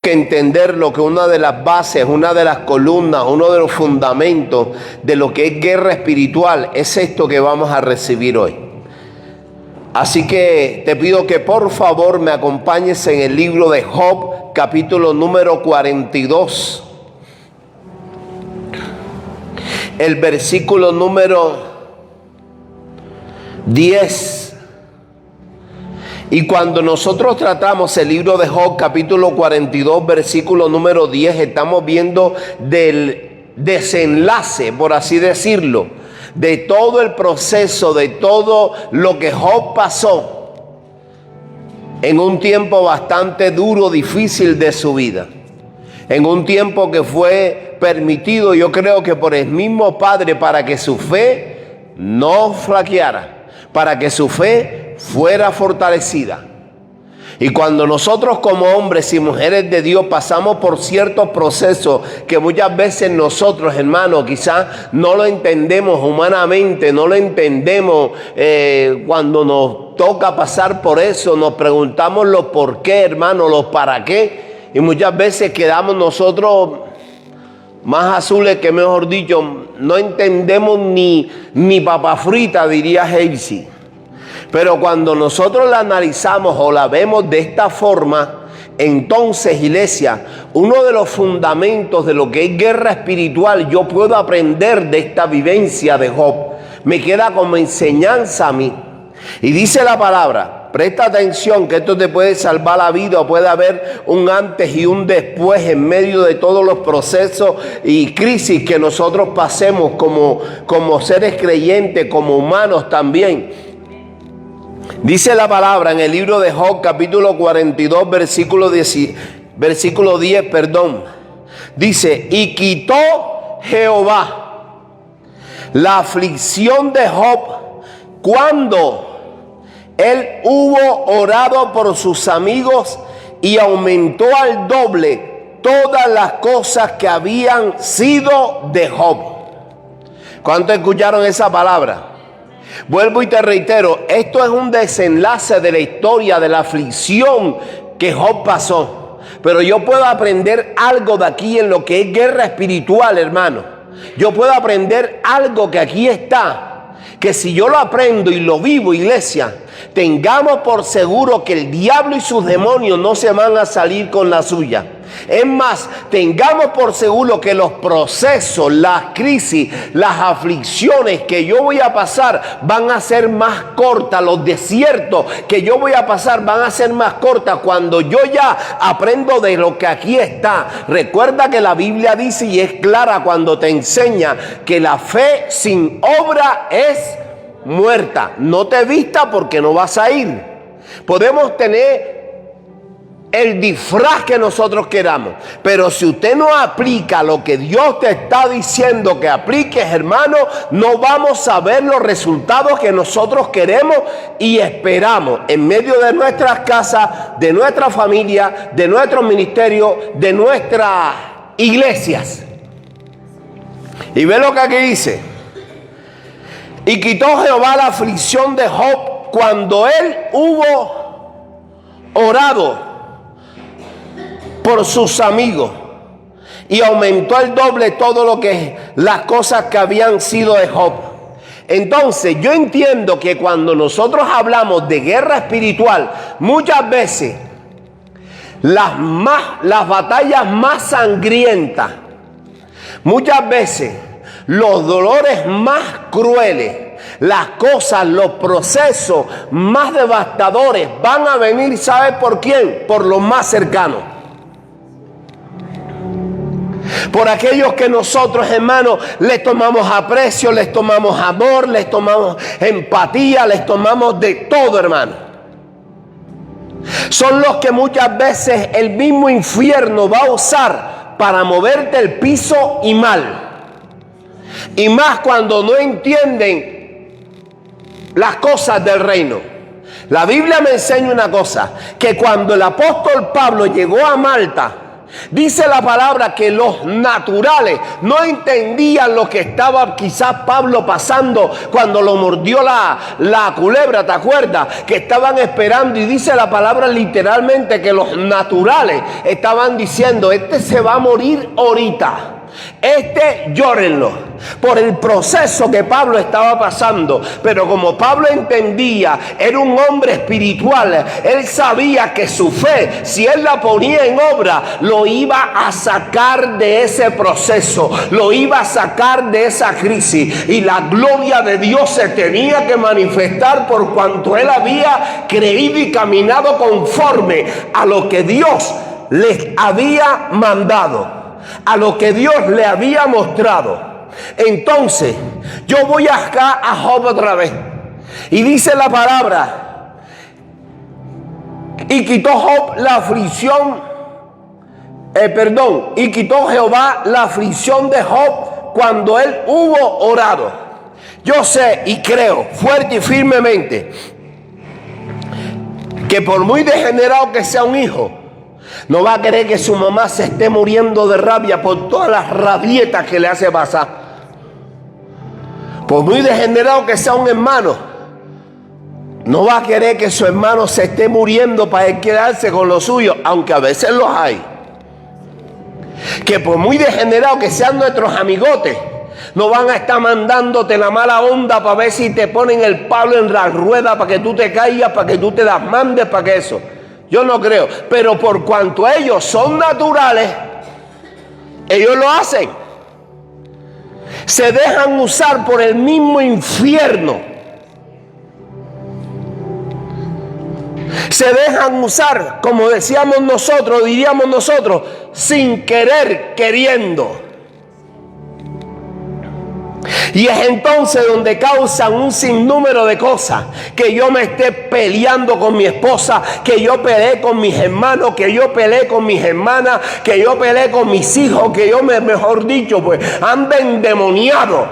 que entenderlo, que una de las bases, una de las columnas, uno de los fundamentos de lo que es guerra espiritual es esto que vamos a recibir hoy. Así que te pido que por favor me acompañes en el libro de Job, capítulo número 42. El versículo número 10. Y cuando nosotros tratamos el libro de Job, capítulo 42, versículo número 10, estamos viendo del desenlace, por así decirlo, de todo el proceso, de todo lo que Job pasó en un tiempo bastante duro, difícil de su vida. En un tiempo que fue permitido, yo creo que por el mismo Padre, para que su fe no flaqueara, para que su fe fuera fortalecida. Y cuando nosotros como hombres y mujeres de Dios pasamos por ciertos procesos que muchas veces nosotros, hermanos, quizás no lo entendemos humanamente, no lo entendemos cuando nos toca pasar por eso, nos preguntamos los por qué, hermanos, los para qué, y muchas veces quedamos nosotros más azules que, mejor dicho, no entendemos ni papa frita, diría Heisy. Pero cuando nosotros la analizamos o la vemos de esta forma, entonces, iglesia, uno de los fundamentos de lo que es guerra espiritual, yo puedo aprender de esta vivencia de Job. Me queda como enseñanza a mí. Y dice la palabra, presta atención, que esto te puede salvar la vida, o puede haber un antes y un después en medio de todos los procesos y crisis que nosotros pasemos como seres creyentes, como humanos también. Dice la palabra en el libro de Job, capítulo 42, versículo 10, dice: y quitó Jehová la aflicción de Job cuando él hubo orado por sus amigos y aumentó al doble todas las cosas que habían sido de Job. ¿Cuántos escucharon esa palabra? Vuelvo y te reitero, esto es un desenlace de la historia de la aflicción que Job pasó. Pero yo puedo aprender algo de aquí en lo que es guerra espiritual, hermano. Yo puedo aprender algo que aquí está, que si yo lo aprendo y lo vivo, iglesia, tengamos por seguro que el diablo y sus demonios no se van a salir con la suya. Es más, tengamos por seguro que los procesos, las crisis, las aflicciones que yo voy a pasar van a ser más cortas. Los desiertos que yo voy a pasar van a ser más cortas cuando yo ya aprendo de lo que aquí está. Recuerda que la Biblia dice, y es clara cuando te enseña, que la fe sin obra es muerta. No te vista porque no vas a ir. Podemos tener el disfraz que nosotros queramos, pero si usted no aplica lo que Dios te está diciendo que apliques, hermano, no vamos a ver los resultados que nosotros queremos y esperamos en medio de nuestras casas, de nuestra familia, de nuestro ministerio, de nuestras iglesias. Y ve lo que aquí dice: y quitó Jehová la aflicción de Job cuando él hubo orado por sus amigos y aumentó el doble todo lo que las cosas que habían sido de Job. Entonces yo entiendo que cuando nosotros hablamos de guerra espiritual, muchas veces las batallas más sangrientas, muchas veces los dolores más crueles, las cosas, los procesos más devastadores van a venir, ¿sabe por quién? Por los más cercanos. Por aquellos que nosotros, hermanos, les tomamos aprecio, les tomamos amor, les tomamos empatía, les tomamos de todo, hermano. Son los que muchas veces el mismo infierno va a usar para moverte el piso y mal. Y más cuando no entienden las cosas del reino. La Biblia me enseña una cosa, que cuando el apóstol Pablo llegó a Malta, Dice la palabra que los naturales no entendían lo que estaba quizás Pablo pasando cuando lo mordió la culebra, ¿te acuerdas? Que estaban esperando, y dice la palabra literalmente que los naturales estaban diciendo: este se va a morir ahorita. Llórenlo por el proceso que Pablo estaba pasando. Pero como Pablo entendía, era un hombre espiritual, él sabía que su fe, si él la ponía en obra, lo iba a sacar de ese proceso, lo iba a sacar de esa crisis, y la gloria de Dios se tenía que manifestar por cuanto él había creído y caminado conforme a lo que Dios les había mandado, a lo que Dios le había mostrado. Entonces yo voy acá a Job otra vez, y dice la palabra: y quitó Job la aflicción, y quitó Jehová la aflicción de Job cuando él hubo orado. Yo sé y creo fuerte y firmemente que por muy degenerado que sea un hijo, no va a querer que su mamá se esté muriendo de rabia por todas las rabietas que le hace pasar. Por muy degenerado que sea un hermano, no va a querer que su hermano se esté muriendo para él quedarse con lo suyo, aunque a veces los hay. Que por muy degenerado que sean nuestros amigotes, no van a estar mandándote la mala onda para ver si te ponen el palo en la rueda para que tú te caigas, para que tú te las mandes, para que eso. Yo no creo, pero por cuanto ellos son naturales, ellos lo hacen. Se dejan usar por el mismo infierno. Se dejan usar, como decíamos nosotros, diríamos nosotros, sin querer, queriendo. Y es entonces donde causan un sinnúmero de cosas. Que yo me esté peleando con mi esposa, que yo peleé con mis hermanos, que yo peleé con mis hermanas, que yo peleé con mis hijos, que yo mejor dicho, pues ando endemoniado.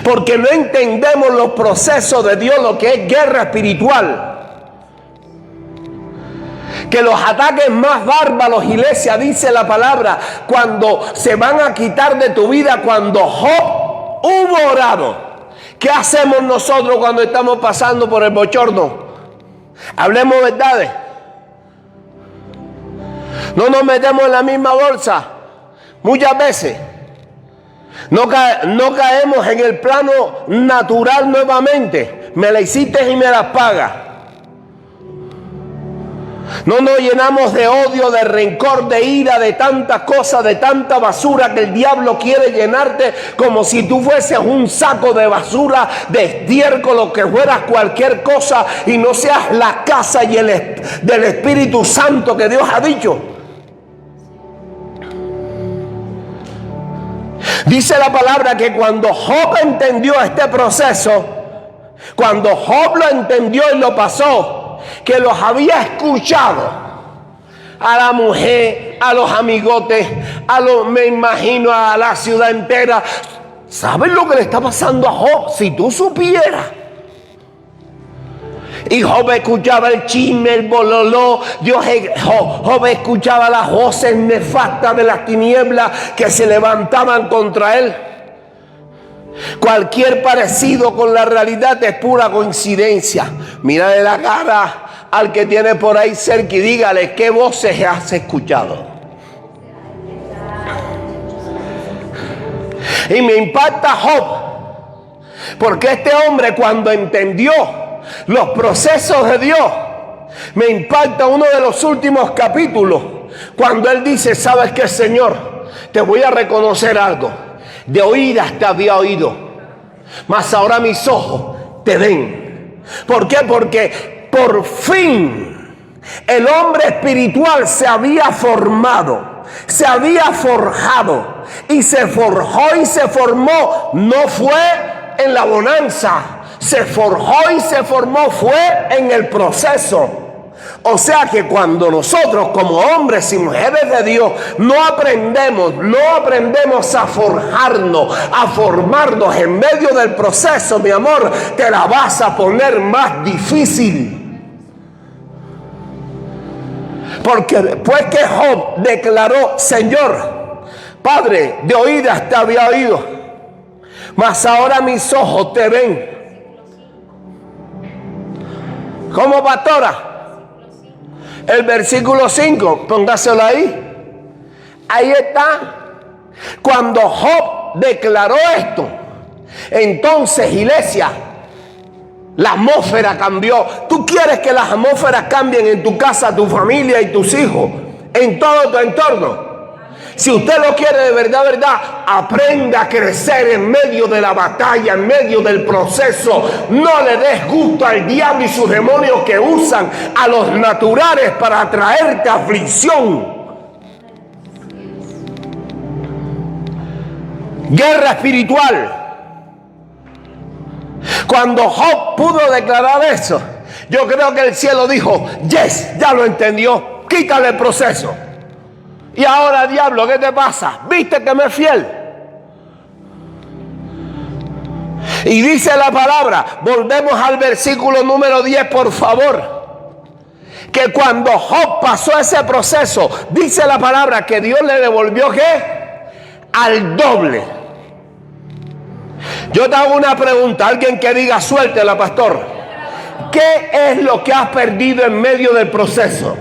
Porque no entendemos los procesos de Dios, lo que es guerra espiritual. Que los ataques más bárbaros, iglesia, dice la palabra, cuando se van a quitar de tu vida, cuando Job hubo orado. ¿Qué hacemos nosotros cuando estamos pasando por el bochorno? Hablemos verdades. No nos metemos en la misma bolsa. Muchas veces no caemos en el plano natural nuevamente. Me la hiciste y me las pagas. No nos llenamos de odio, de rencor, de ira, de tantas cosas, de tanta basura que el diablo quiere llenarte, como si tú fueses un saco de basura, de estiércol, o que fueras cualquier cosa y no seas la casa y del Espíritu Santo que Dios ha dicho. Dice la palabra que cuando Job entendió este proceso, cuando Job lo entendió y lo pasó, que los había escuchado a la mujer, a los amigotes, me imagino a la ciudad entera. ¿Sabes lo que le está pasando a Job? Si tú supieras. Y Job escuchaba el chisme, el bololó. Job escuchaba las voces nefastas de las tinieblas que se levantaban contra él. Cualquier parecido con la realidad es pura coincidencia. Mírale la cara al que tiene por ahí cerca y dígale qué voces has escuchado. Y me impacta Job, porque este hombre, cuando entendió los procesos de Dios, me impacta uno de los últimos capítulos, cuando él dice: ¿sabes qué, Señor? Te voy a reconocer algo. De oídas te había oído, mas ahora mis ojos te ven. ¿Por qué? Porque por fin el hombre espiritual se había formado, se había forjado, y se forjó y se formó. No fue en la bonanza, se forjó y se formó fue en el proceso. O sea que cuando nosotros como hombres y mujeres de Dios no aprendemos a forjarnos, a formarnos en medio del proceso, mi amor, te la vas a poner más difícil. Porque después que Job declaró: Señor, Padre, de oídas te había oído, mas ahora mis ojos te ven. ¿Cómo, pastora? El versículo 5, póngaselo ahí. Ahí está. Cuando Job declaró esto, entonces, iglesia, la atmósfera cambió. ¿Tú quieres que las atmósferas cambien en tu casa, tu familia y tus hijos, en todo tu entorno? Si usted lo quiere de verdad, aprenda a crecer en medio de la batalla, en medio del proceso. No le des gusto al diablo y sus demonios que usan a los naturales para traerte aflicción. Guerra espiritual. Cuando Job pudo declarar eso, yo creo que el cielo dijo: yes, ya lo entendió, quítale el proceso. Y ahora, diablo, ¿qué te pasa? ¿Viste que me es fiel? Y dice la palabra, volvemos al versículo número 10, por favor, que cuando Job pasó ese proceso, dice la palabra que Dios le devolvió, ¿qué? Al doble. Yo te hago una pregunta, alguien que diga: suéltela, pastor. ¿Qué es lo que has perdido en medio del proceso?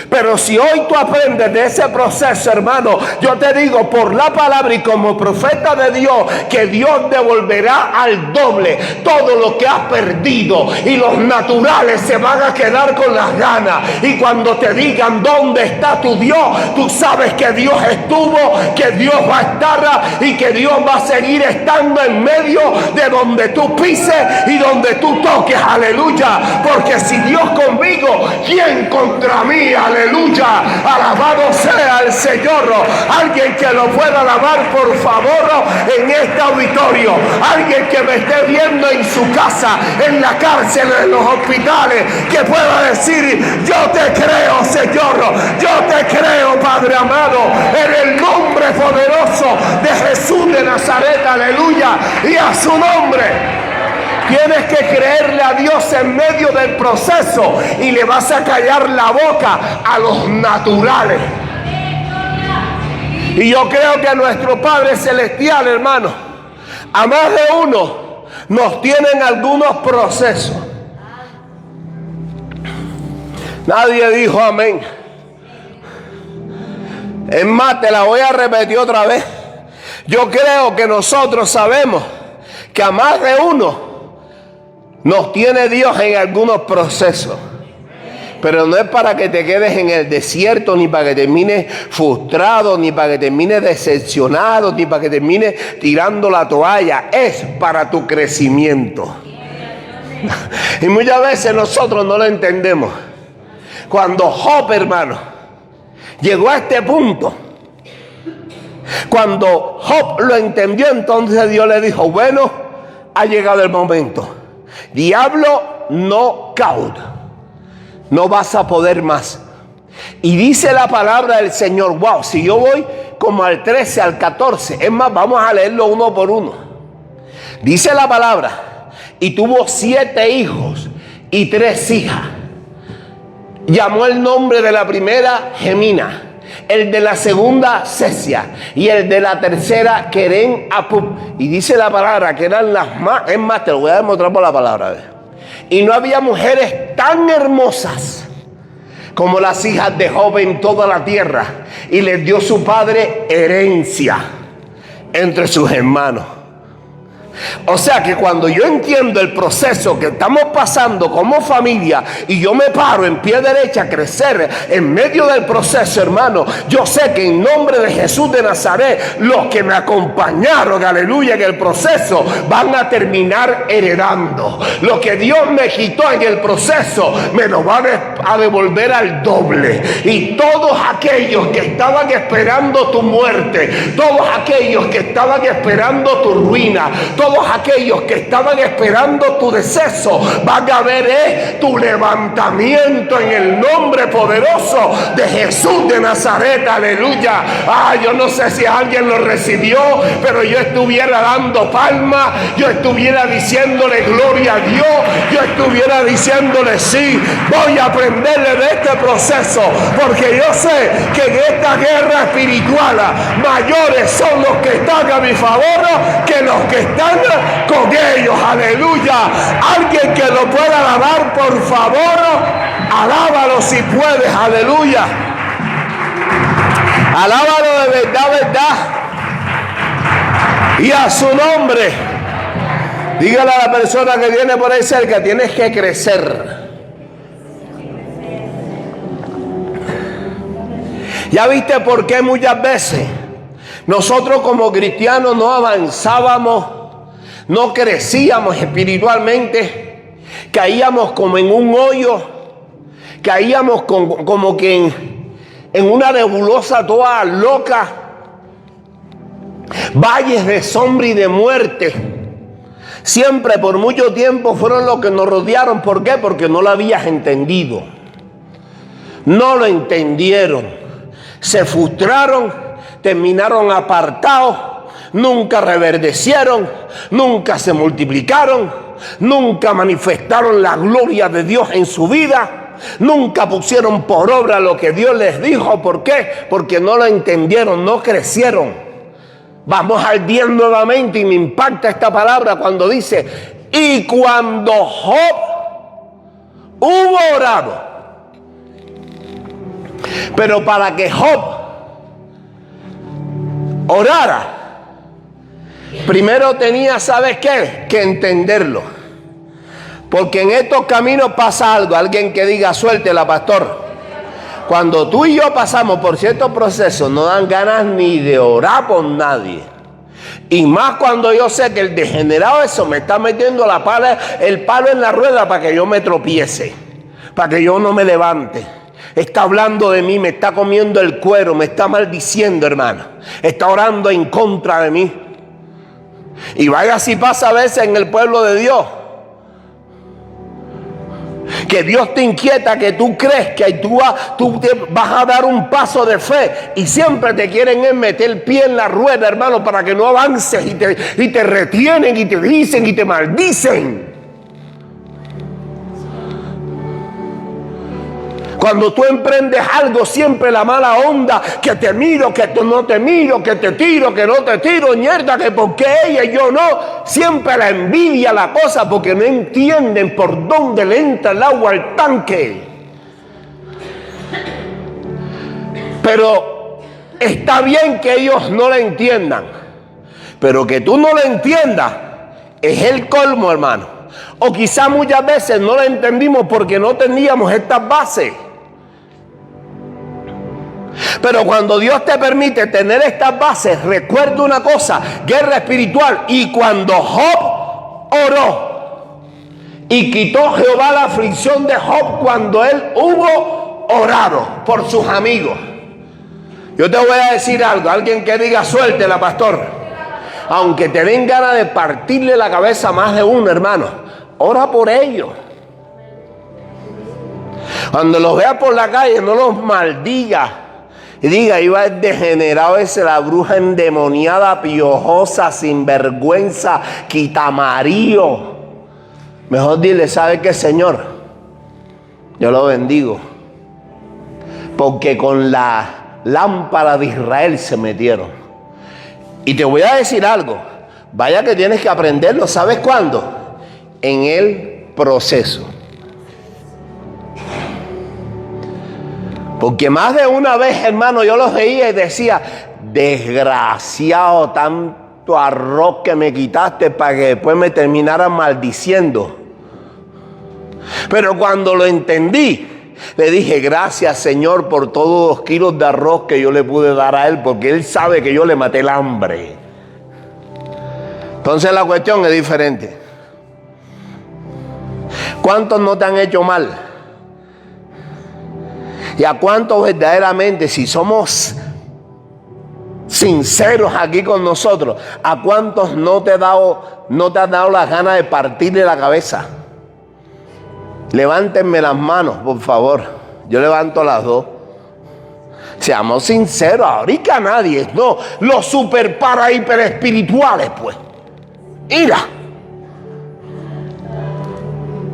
Pero si hoy tú aprendes de ese proceso, hermano, yo te digo por la palabra y como profeta de Dios, que Dios devolverá al doble todo lo que has perdido, y los naturales se van a quedar con las ganas. Y cuando te digan: ¿dónde está tu Dios?, tú sabes que Dios estuvo, que Dios va a estar y que Dios va a seguir estando en medio de donde tú pises y donde tú toques. Aleluya. Porque si Dios conmigo, ¿quién contra mí? Aleluya, alabado sea el Señor. Alguien que lo pueda alabar, por favor, en este auditorio. Alguien que me esté viendo en su casa, en la cárcel, en los hospitales, que pueda decir: yo te creo, Señor, yo te creo, Padre amado, en el nombre poderoso de Jesús de Nazaret. Aleluya, y a su nombre. Tienes que creerle a Dios en medio del proceso, y le vas a callar la boca a los naturales. Y yo creo que nuestro Padre Celestial, hermano, a más de uno nos tienen algunos procesos. Nadie dijo amén. Es más, te la voy a repetir otra vez. Yo creo que nosotros sabemos que a más de uno nos tiene Dios en algunos procesos. Pero no es para que te quedes en el desierto, ni para que termines frustrado, ni para que termines decepcionado, ni para que termines tirando la toalla. Es para tu crecimiento. Y muchas veces nosotros no lo entendemos. Cuando Job, hermano, llegó a este punto, cuando Job lo entendió, entonces Dios le dijo: bueno, ha llegado el momento. Diablo, knockout. No vas a poder más. Y dice la palabra del Señor, wow, si yo voy como al 13, al 14, es más, vamos a leerlo uno por uno. Dice la palabra: y tuvo 7 hijos y 3 hijas. Llamó el nombre de la primera Gemina, el de la segunda Cesia, y el de la tercera Queren Apub. Y dice la palabra que eran las más, es más, te lo voy a demostrar por la palabra. Y no había mujeres tan hermosas como las hijas de Job en toda la tierra, y les dio su padre herencia entre sus hermanos. O sea que cuando yo entiendo el proceso que estamos pasando como familia, y yo me paro en pie derecha a crecer en medio del proceso, hermano, yo sé que en nombre de Jesús de Nazaret, los que me acompañaron, aleluya, en el proceso, van a terminar heredando. Lo que Dios me quitó en el proceso, me lo van a devolver al doble. Y todos aquellos que estaban esperando tu muerte, todos aquellos que estaban esperando tu ruina, todos aquellos que estaban esperando tu deceso van a ver tu levantamiento en el nombre poderoso de Jesús de Nazaret. Aleluya. Yo no sé si alguien lo recibió, pero yo estuviera dando palmas, yo estuviera diciéndole gloria a Dios, yo estuviera diciéndole sí, voy a aprenderle de este proceso, porque yo sé que en esta guerra espiritual mayores son los que están a mi favor que los que están con ellos. Aleluya. Alguien que lo pueda alabar, por favor, alábalo si puedes. Aleluya. Alábalo de verdad, verdad. Y a su nombre. Dígale a la persona que viene por ahí cerca, tienes que crecer. ¿Ya viste por qué muchas veces nosotros como cristianos no avanzábamos, no crecíamos espiritualmente? Caíamos como en un hoyo, caíamos como que en una nebulosa toda loca, valles de sombra y de muerte. Siempre por mucho tiempo fueron los que nos rodearon. ¿Por qué? Porque no lo habías entendido. No lo entendieron. Se frustraron, terminaron apartados, nunca reverdecieron, nunca se multiplicaron, nunca manifestaron la gloria de Dios en su vida, nunca pusieron por obra lo que Dios les dijo. ¿Por qué? Porque no lo entendieron, no crecieron. Vamos al 10 nuevamente y me impacta esta palabra cuando dice: y cuando Job hubo orado. Pero para que Job orara, primero tenía, ¿sabes qué? Que entenderlo. Porque en estos caminos pasa algo. Alguien que diga, suéltela, pastor. Cuando tú y yo pasamos por ciertos procesos, no dan ganas ni de orar por nadie. Y más cuando yo sé que el degenerado eso me está metiendo el palo en la rueda para que yo me tropiece, para que yo no me levante. Está hablando de mí, me está comiendo el cuero, me está maldiciendo, hermano. Está orando en contra de mí. Y vaya si pasa a veces en el pueblo de Dios, que Dios te inquieta, que tú crees que tú vas a dar un paso de fe y siempre te quieren meter el pie en la rueda, hermano, para que no avances, y te retienen y te dicen y te maldicen. Cuando tú emprendes algo, siempre la mala onda, que te miro, que no te miro, que te tiro, que no te tiro, mierda, que porque ella y yo no. Siempre la envidia, la cosa, porque no entienden por dónde le entra el agua al tanque. Pero está bien que ellos no la entiendan, pero que tú no la entiendas es el colmo, hermano. O quizá muchas veces no la entendimos porque no teníamos estas bases. Pero cuando Dios te permite tener estas bases, recuerda una cosa: guerra espiritual. Y cuando Job oró, y quitó Jehová la aflicción de Job cuando él hubo orado por sus amigos. Yo te voy a decir algo, alguien que diga, suéltela, pastor. Aunque te den ganas de partirle la cabeza a más de uno, hermano, ora por ellos. Cuando los veas por la calle, no los maldigas. Y diga, iba el degenerado ese, la bruja endemoniada, piojosa, sinvergüenza, quitamarío. Mejor dile, ¿sabe qué, Señor? Yo lo bendigo. Porque con la lámpara de Israel se metieron. Y te voy a decir algo. Vaya que tienes que aprenderlo. ¿Sabes cuándo? En el proceso. Porque más de una vez, hermano, yo los veía y decía, desgraciado, tanto arroz que me quitaste para que después me terminaran maldiciendo. Pero cuando lo entendí, le dije, gracias, Señor, por todos los kilos de arroz que yo le pude dar a él, porque él sabe que yo le maté el hambre. Entonces la cuestión es diferente. ¿Cuántos no te han hecho mal? ¿Y a cuántos verdaderamente, si somos sinceros aquí con nosotros. ¿A cuántos no te has dado las ganas de partirle la cabeza? Levántenme las manos, por favor. Yo levanto las dos. Seamos sinceros, ahorita nadie, no, los super para hiper espirituales, pues. Mira.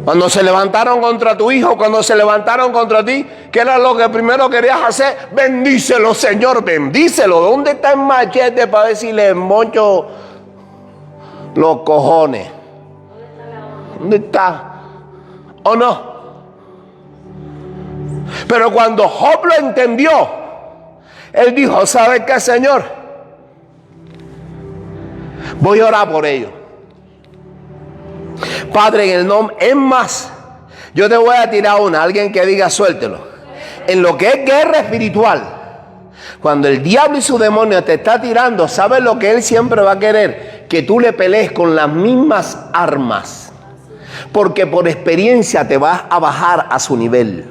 Cuando se levantaron contra tu hijo, cuando se levantaron contra ti, ¿qué era lo que primero querías hacer? Bendícelo, Señor, bendícelo. ¿Dónde está el machete para ver si le mocho los cojones? ¿Dónde está? ¿O no? Pero cuando Job lo entendió, él dijo, ¿sabes qué, Señor? Voy a orar por ellos. Padre, en el nombre, es más, yo te voy a tirar una, alguien que diga suéltelo. En lo que es guerra espiritual, cuando el diablo y su demonio te está tirando, ¿sabes lo que él siempre va a querer? Que tú le pelees con las mismas armas. Porque por experiencia te vas a bajar a su nivel.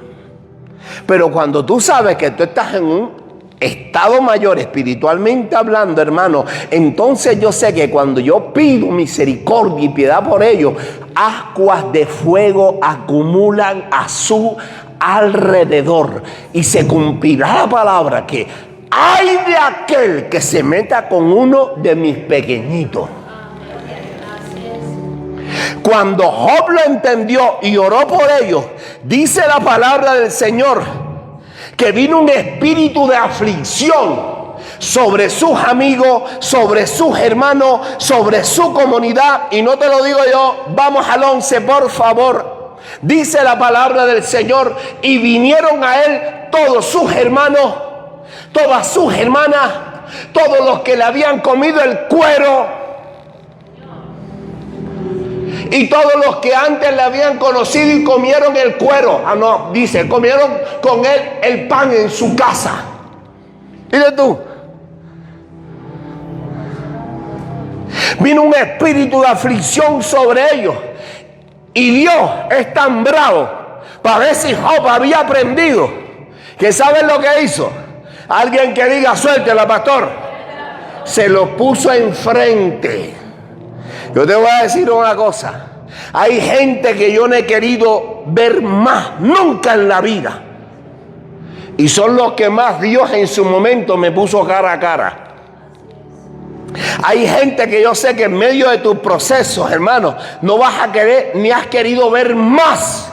Pero cuando tú sabes que tú estás en un estado mayor espiritualmente hablando, hermano, entonces yo sé que cuando yo pido misericordia y piedad por ellos, ascuas de fuego acumulan a su alrededor y se cumplirá la palabra que hay de aquel que se meta con uno de mis pequeñitos. Cuando Job lo entendió y oró por ellos, dice la palabra del Señor que vino un espíritu de aflicción sobre sus amigos, sobre sus hermanos, sobre su comunidad. Y no te lo digo yo, vamos al 11, por favor. Dice la palabra del Señor, y vinieron a él todos sus hermanos, todas sus hermanas, todos los que le habían comido el cuero, y todos los que antes le habían conocido y comieron el cuero. Ah, no, dice, comieron con él el pan en su casa. Mire tú. Vino un espíritu de aflicción sobre ellos. Y Dios es tan bravo para ver si Job había aprendido. Que ¿saben lo que hizo? Alguien que diga, suéltela, pastor. Se lo puso enfrente. Yo te voy a decir una cosa. Hay gente que yo no he querido ver más nunca en la vida. Y son los que más Dios en su momento me puso cara a cara. Hay gente que yo sé que en medio de tus procesos, hermano, no vas a querer ni has querido ver más.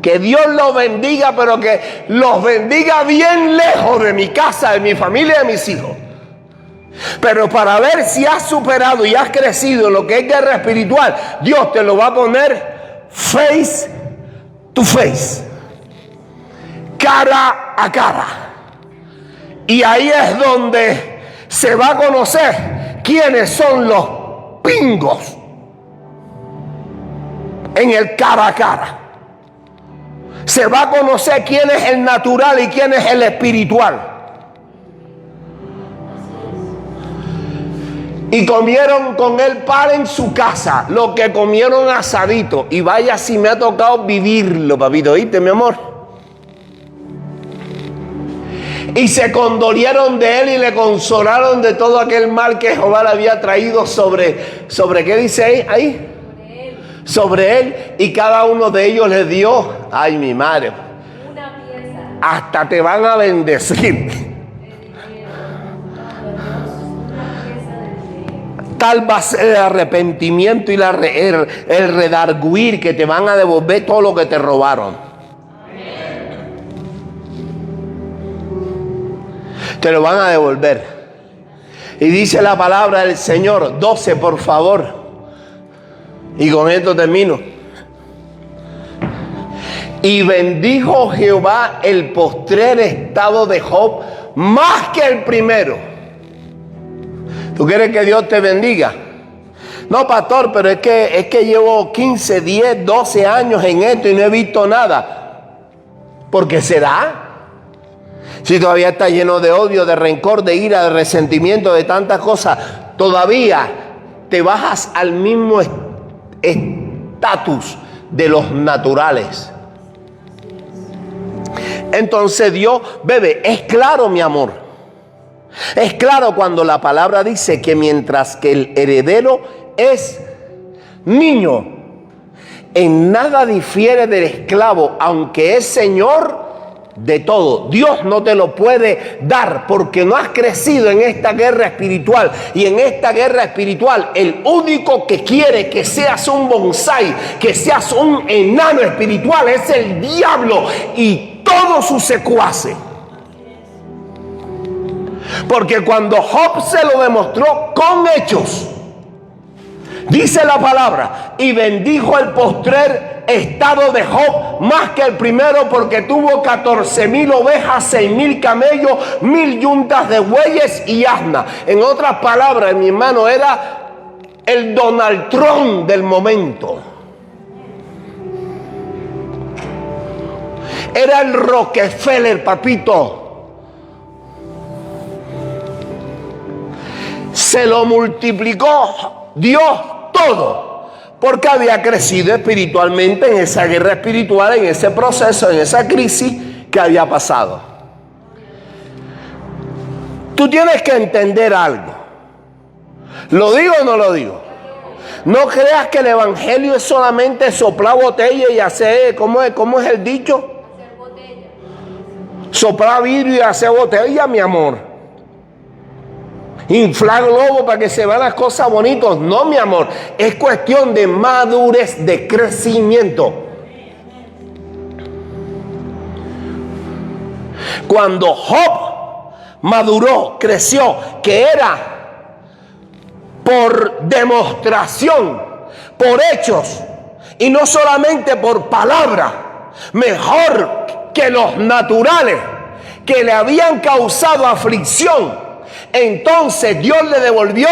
Que Dios los bendiga, pero que los bendiga bien lejos de mi casa, de mi familia, de mis hijos. Pero para ver si has superado y has crecido en lo que es guerra espiritual, Dios te lo va a poner face to face, cara a cara. Y ahí es donde se va a conocer quiénes son los pingos en el cara a cara. Se va a conocer quién es el natural y quién es el espiritual. Y comieron con él pan en su casa, lo que comieron asadito. Y vaya si me ha tocado vivirlo, papito, ¿oíste, mi amor? Y se condolieron de él y le consolaron de todo aquel mal que Jehová le había traído sobre ¿qué dice ahí? Sobre él. Y cada uno de ellos le dio, ay, mi madre, una pieza. Hasta te van a bendecir. Tal va a ser el arrepentimiento y el redarguir, que te van a devolver todo lo que te robaron. Te lo van a devolver. Y dice la palabra del Señor, 12 por favor. Y con esto termino. Y bendijo Jehová el postrer estado de Job más que el primero. ¿Tú quieres que Dios te bendiga? No, pastor, pero es que llevo 15, 10, 12 años en esto y no he visto nada. ¿Por qué será? Si todavía está lleno de odio, de rencor, de ira, de resentimiento, de tantas cosas, todavía te bajas al mismo estatus de los naturales. Entonces Dios, bebé, es claro, mi amor. Es claro cuando la palabra dice que mientras que el heredero es niño, en nada difiere del esclavo, aunque es señor de todo. Dios no te lo puede dar porque no has crecido en esta guerra espiritual. Y en esta guerra espiritual, el único que quiere que seas un bonsái, que seas un enano espiritual, es el diablo y todos sus secuaces. Porque cuando Job se lo demostró con hechos, dice la palabra, y bendijo el postrer estado de Job más que el primero, porque tuvo 14,000 ovejas, 6,000 camellos, 1,000 yuntas de bueyes y asnas. En otras palabras, mi hermano, era el Donald Trump del momento. Era el Rockefeller, papito. Se lo multiplicó Dios todo, porque había crecido espiritualmente en esa guerra espiritual, en ese proceso, en esa crisis que había pasado. Tú tienes que entender algo. ¿Lo digo o no lo digo? No creas que el evangelio es solamente soplar botella y hacer, ¿cómo es el dicho? Soplar vidrio y hacer botella, mi amor. Inflar globo para que se vean las cosas bonitas. No, mi amor. Es cuestión de madurez, de crecimiento. Cuando Job maduró, creció, que era por demostración, por hechos, y no solamente por palabra, mejor que los naturales que le habían causado aflicción. Entonces Dios le devolvió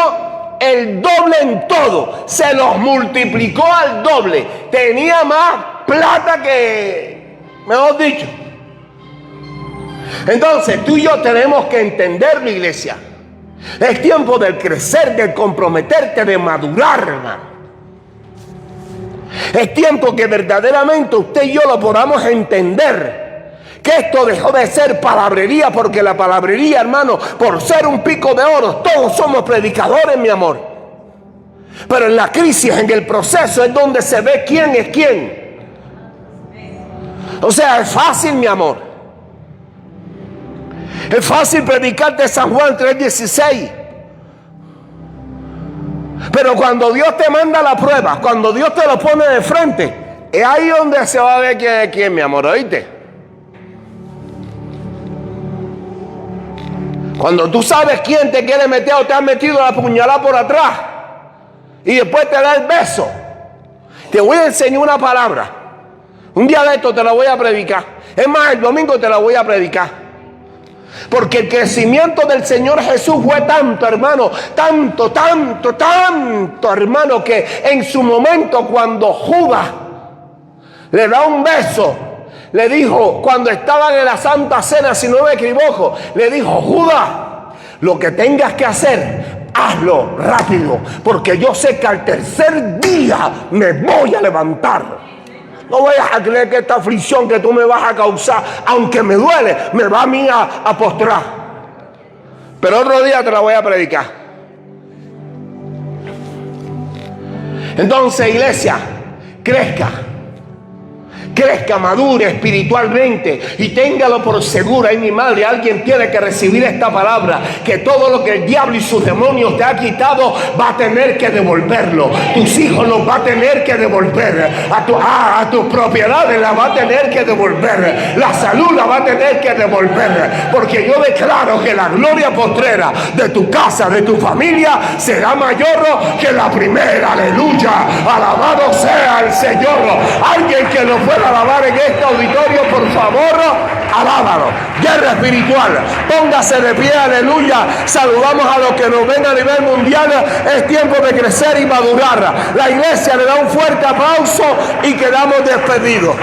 el doble en todo, se los multiplicó al doble, tenía más plata que, mejor dicho. Entonces tú y yo tenemos que entender, mi iglesia, es tiempo de crecer, de comprometerte, de madurar, hermano. Es tiempo que verdaderamente usted y yo lo podamos entender, que esto dejó de ser palabrería, porque la palabrería, hermano, por ser un pico de oro, todos somos predicadores, mi amor. Pero en la crisis, en el proceso, es donde se ve quién es quién. O sea, es fácil, mi amor. Es fácil predicar de San Juan 3:16. Pero cuando Dios te manda la prueba, cuando Dios te lo pone de frente, es ahí donde se va a ver quién es quién, mi amor, ¿oíste? Cuando tú sabes quién te quiere meter o te ha metido la puñalada por atrás y después te da el beso. Te voy a enseñar una palabra. Un día de esto te la voy a predicar. Es más, el domingo te la voy a predicar. Porque el crecimiento del Señor Jesús fue tanto, hermano, tanto, hermano, que en su momento cuando Judas le da un beso, le dijo, cuando estaban en la Santa Cena, si no me equivoco, le dijo, Judas, lo que tengas que hacer, hazlo rápido, porque yo sé que al tercer día me voy a levantar. No vayas a creer que esta aflicción que tú me vas a causar, aunque me duele, me va a mí a postrar. Pero otro día te la voy a predicar. Entonces, iglesia, crezca, madure espiritualmente y téngalo por seguro. Ay, mi madre, alguien tiene que recibir esta palabra, que todo lo que el diablo y sus demonios te ha quitado va a tener que devolverlo. Tus hijos los va a tener que devolver, a tus propiedades las va a tener que devolver, la salud la va a tener que devolver, porque yo declaro que la gloria postrera de tu casa, de tu familia, será mayor que la primera. Aleluya, alabado sea el Señor. Alguien que lo pueda alabar en este auditorio, por favor, alábalo. Guerra espiritual, póngase de pie, aleluya. Saludamos a los que nos ven a nivel mundial. Es tiempo de crecer y madurar. La iglesia le da un fuerte aplauso y quedamos despedidos.